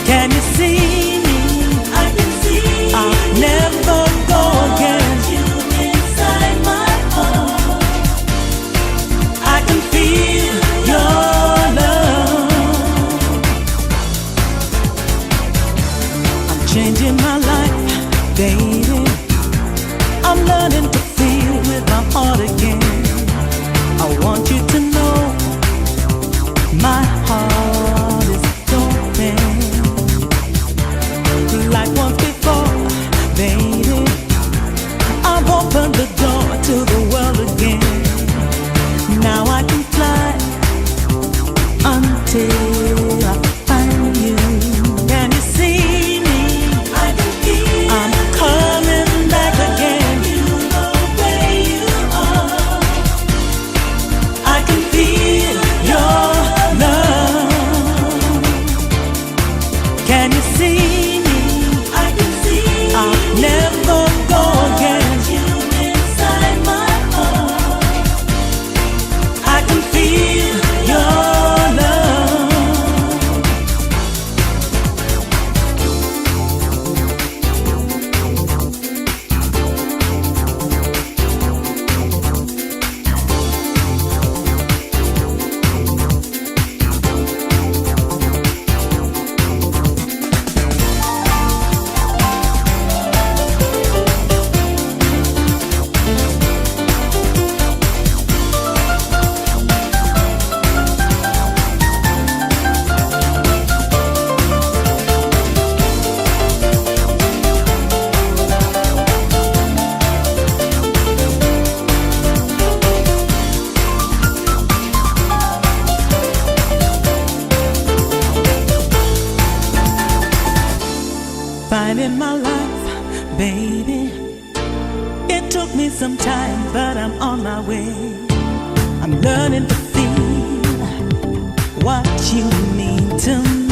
Can you see me? I can see I'll never go again. you inside my heart. I can feel your love. I'm changing my life, baby. I'm learning to feel with my heart again. I want you to know my heart is open. Like once before, baby, I've opened the door to the world again. Now I can fly until I find you. Can you see me? I can feel I'm coming back again. you the way you are. I can feel your love. Can you see me? I can see I'll never go again. you inside my heart. I can feel your love. Finding my life, baby. It took me some time, but I'm on my way. I'm learning to feel what you mean to me.